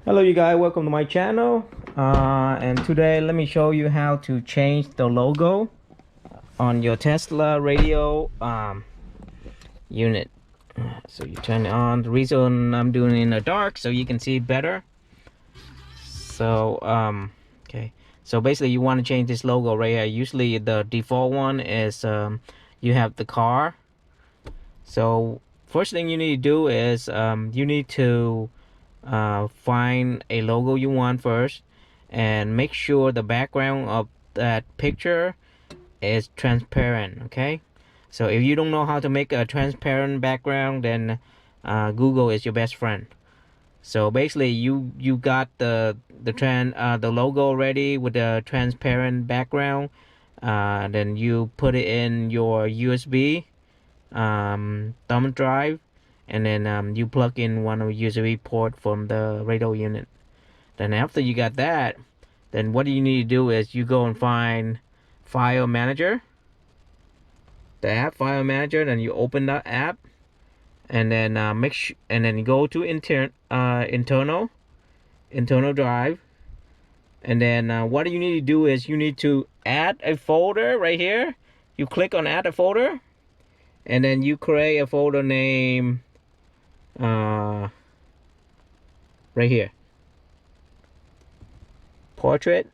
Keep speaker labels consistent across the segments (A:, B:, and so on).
A: Hello you guys, welcome to my channel. And today let me show you how to change the logo on your Tesla radio unit. So you turn it on. The reason I'm doing it in the dark so you can see better. So okay, so basically you want to change this logo right here. Usually the default one is you have the car. So first thing you need to do is you need to find a logo you want first, and make sure the background of that picture is transparent. Okay, so if you don't know how to make a transparent background, then Google is your best friend. So basically you got the logo already with the transparent background. Then you put it in your USB thumb drive, and then you plug in one of the USB port from the radio unit. Then after you got that, then what you need to do is you go and find File Manager, the app File Manager. Then you open that app, and then and then you go to internal drive, and then what you need to do is you need to add a folder right here. You click on add a folder, and then you create a folder name right here, portrait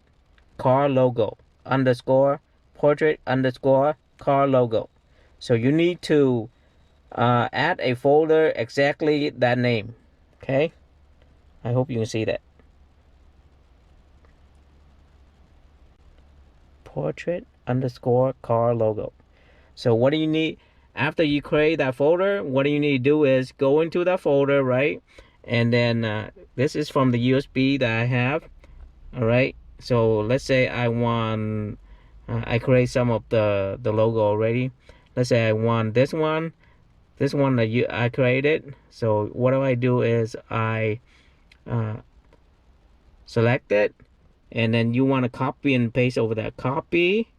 A: car logo underscore portrait underscore car logo. So you need to add a folder exactly that name. Okay, I hope you can see that. Portrait underscore car logo. So what do you need after you create that folder? What do you need to do is go into that folder, right? And then this is from the USB that I have. All right, so let's say I want I create some of the logo already. Let's say I want this one that I created. So what do I do is I select it, and then you want to copy and paste over that copy,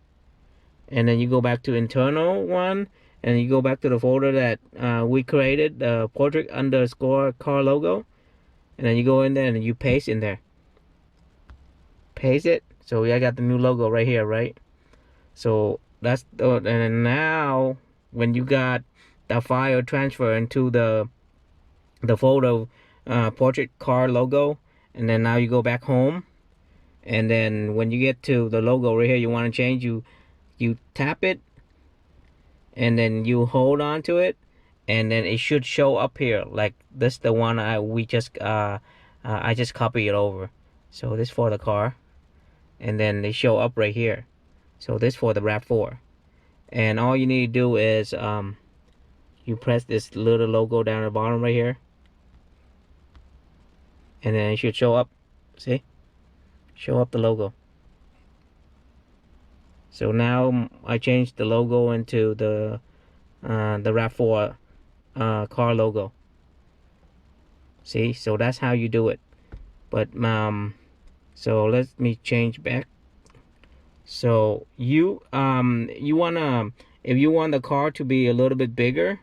A: and then you go back to internal one, and you go back to the folder that we created, the portrait underscore car logo, and then you go in there and you paste in there. Paste it. So I got the new logo right here, right? So that's the, and now when you got the file transfer into the folder portrait car logo, and then now you go back home, and then when you get to the logo right here you want to change, you tap it, and then you hold on to it, and then it should show up here like this. The one I just copied it over. So this for the car, and then they show up right here. So this for the Rav4. And all you need to do is you press this little logo down at the bottom right here, and then it should show up. See, show up the logo. So now I changed the logo into the Rav4 car logo. See, so that's how you do it. But so let me change back. So you wanna, if you want the car to be a little bit bigger,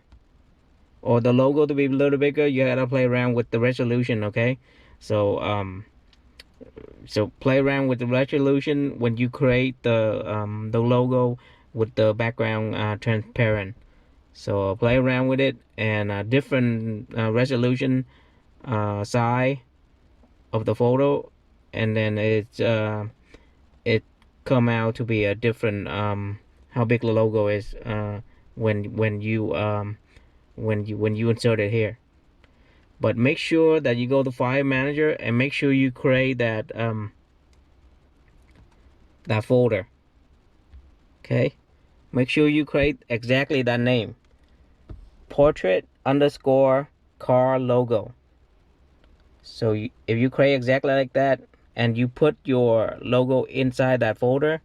A: or the logo to be a little bigger, you gotta play around with the resolution. Okay, so so play around with the resolution when you create the logo with the background transparent. So play around with it, and different resolution size of the photo, and then it come out to be a different how big the logo is when you insert it here. But make sure that you go to File Manager and make sure you create that that folder. Okay, make sure you create exactly that name, portrait underscore car logo. So if you create exactly like that, and you put your logo inside that folder,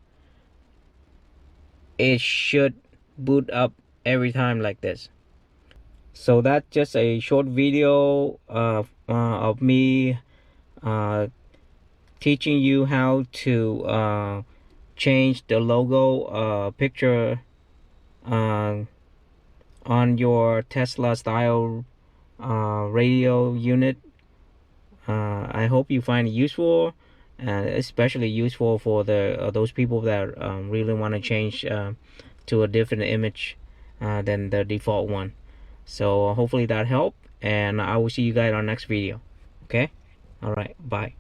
A: it should boot up every time like this. So that's just a short video of me teaching you how to change the logo picture on your Tesla style radio unit. I hope you find it useful, especially useful for the those people that really want to change to a different image than the default one. So hopefully that helped, and I will see you guys on next video. Okay, all right, bye.